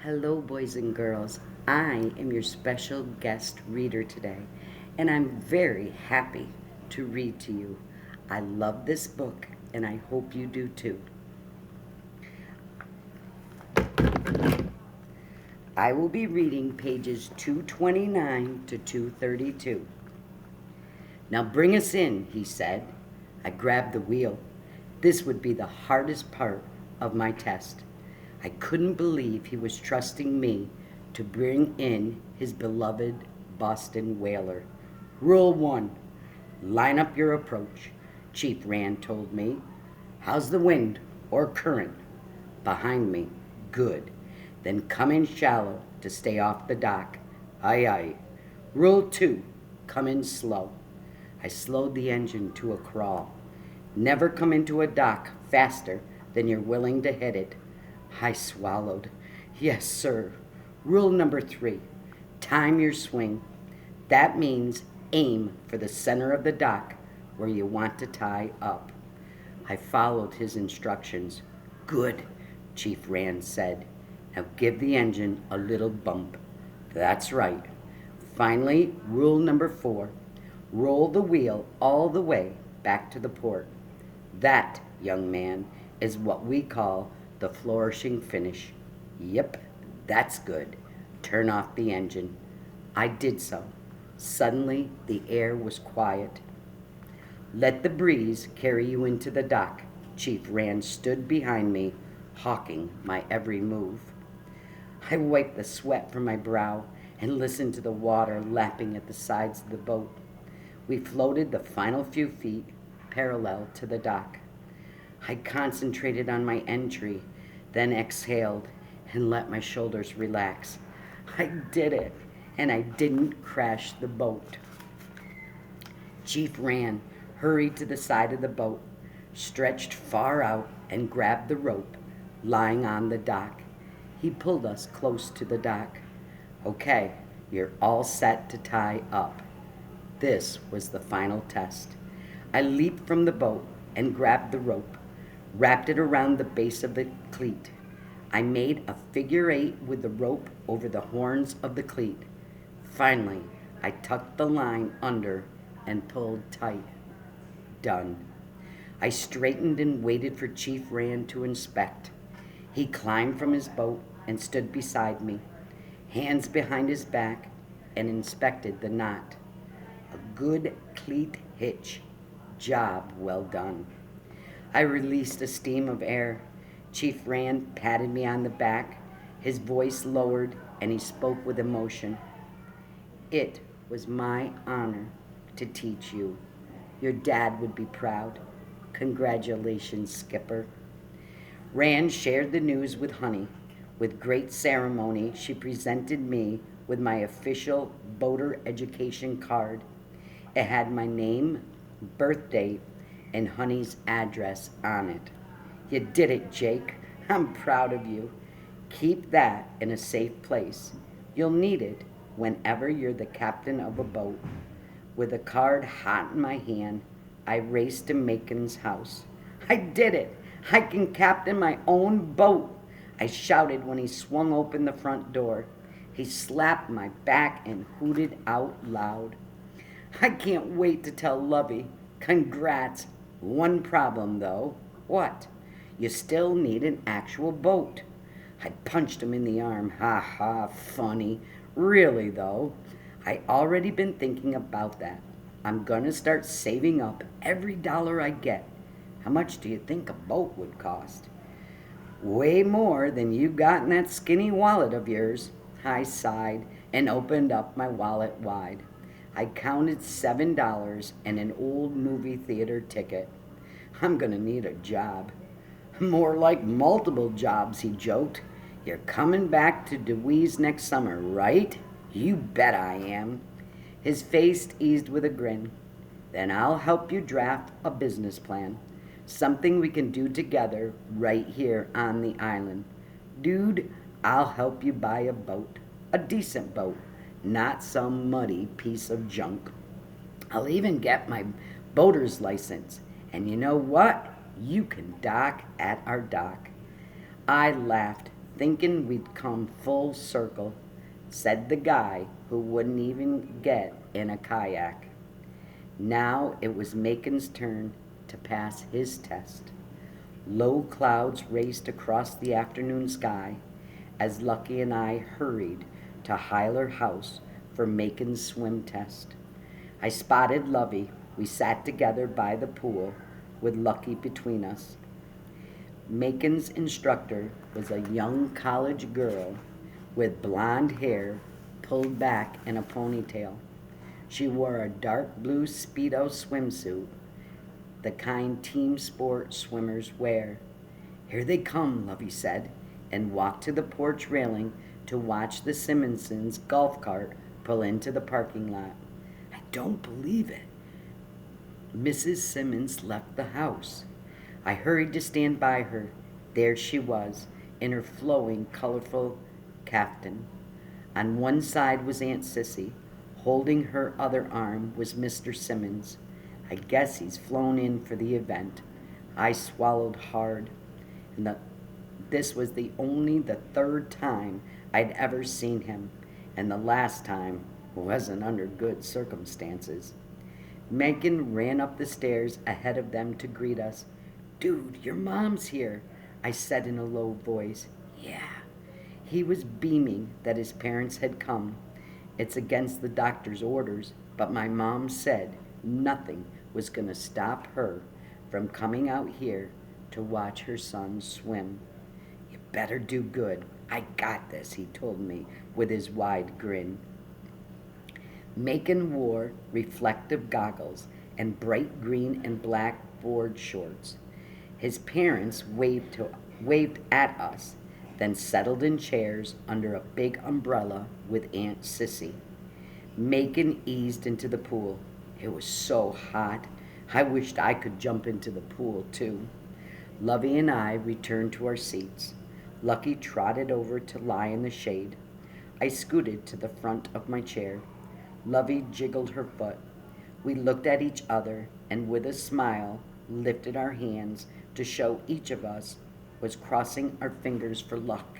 Hello, boys and girls. I am your special guest reader today, and I'm very happy to read to you. I love this book, and I hope you do too. I will be reading pages 229 to 232. Now bring us in, he said. I grabbed the wheel. This would be the hardest part of my test. I couldn't believe he was trusting me to bring in his beloved Boston whaler. Rule 1. Line up your approach, Chief Rand told me. How's the wind or current? Behind me. Good. Then come in shallow to stay off the dock. Aye, aye. Rule 2. Come in slow. I slowed the engine to a crawl. Never come into a dock faster than you're willing to hit it. I swallowed. Yes, sir. Rule number 3. Time your swing. That means aim for the center of the dock where you want to tie up. I followed his instructions. Good, Chief Rand said. Now give the engine a little bump. That's right. Finally, rule number 4. Roll the wheel all the way back to the port. That, young man, is what we call the flourishing finish. Yep, that's good. Turn off the engine. I did so. Suddenly, the air was quiet. Let the breeze carry you into the dock. Chief Rand stood behind me, hawking my every move. I wiped the sweat from my brow and listened to the water lapping at the sides of the boat. We floated the final few feet parallel to the dock. I concentrated on my entry, then exhaled and let my shoulders relax. I did it, and I didn't crash the boat. Chief Rand hurried to the side of the boat, stretched far out, and grabbed the rope lying on the dock. He pulled us close to the dock. Okay, you're all set to tie up. This was the final test. I leaped from the boat and grabbed the rope, wrapped it around the base of the cleat. I made a figure 8 with the rope over the horns of the cleat. Finally, I tucked the line under and pulled tight. Done. I straightened and waited for Chief Rand to inspect. He climbed from his boat and stood beside me, hands behind his back, and inspected the knot. A good cleat hitch. Job well done. I released a stream of air. Chief Rand patted me on the back. His voice lowered, and he spoke with emotion. It was my honor to teach you. Your dad would be proud. Congratulations, Skipper. Rand shared the news with Honey. With great ceremony, she presented me with my official boater education card. It had my name, birth date, and Honey's address on it. You did it, Jake. I'm proud of you. Keep that in a safe place. You'll need it whenever you're the captain of a boat. With the card hot in my hand, I raced to Macon's house. I did it! I can captain my own boat! I shouted when he swung open the front door. He slapped my back and hooted out loud. I can't wait to tell Lovey. Congrats. One problem, though. What? You still need an actual boat. I punched him in the arm. Ha ha, funny. Really, though, I already been thinking about that. I'm gonna start saving up every dollar I get. How much do you think a boat would cost? Way more than you got in that skinny wallet of yours. I sighed and opened up my wallet wide. I counted $7 and an old movie theater ticket. I'm gonna need a job. More like multiple jobs, he joked. You're coming back to DeWeese next summer, right? You bet I am. His face eased with a grin. Then I'll help you draft a business plan. Something we can do together right here on the island. Dude, I'll help you buy a boat. A decent boat. Not some muddy piece of junk. I'll even get my boater's license. And you know what? You can dock at our dock. I laughed. thinking we'd come full circle, said the guy who wouldn't even get in a kayak. Now it was Macon's turn to pass his test. Low clouds raced across the afternoon sky as Lucky and I hurried to Hyler House for Macon's swim test. I spotted Lovey. We sat together by the pool with Lucky between us. Macon's instructor was a young college girl with blonde hair pulled back in a ponytail. She wore a dark blue Speedo swimsuit, the kind team sport swimmers wear. Here they come, Lovey said, and walked to the porch railing to watch the Simmonsons' golf cart pull into the parking lot. I don't believe it. Mrs. Simmons left the house. I hurried to stand by her. There she was, in her flowing, colorful caftan. On one side was Aunt Sissy. Holding her other arm was Mr. Simmons. I guess he's flown in for the event. I swallowed hard. And this was only the third time I'd ever seen him, and the last time wasn't under good circumstances. Megan ran up the stairs ahead of them to greet us. Dude, your mom's here, I said in a low voice. Yeah. He was beaming that his parents had come. It's against the doctor's orders, but my mom said nothing was going to stop her from coming out here to watch her son swim. You better do good. I got this, he told me with his wide grin. Macon wore reflective goggles and bright green and black board shorts. His parents waved at us, then settled in chairs under a big umbrella with Aunt Sissy. Macon eased into the pool. It was so hot. I wished I could jump into the pool, too. Lovey and I returned to our seats. Lucky trotted over to lie in the shade. I scooted to the front of my chair. Lovey jiggled her foot. We looked at each other and with a smile lifted our hands to show each of us was crossing our fingers for luck.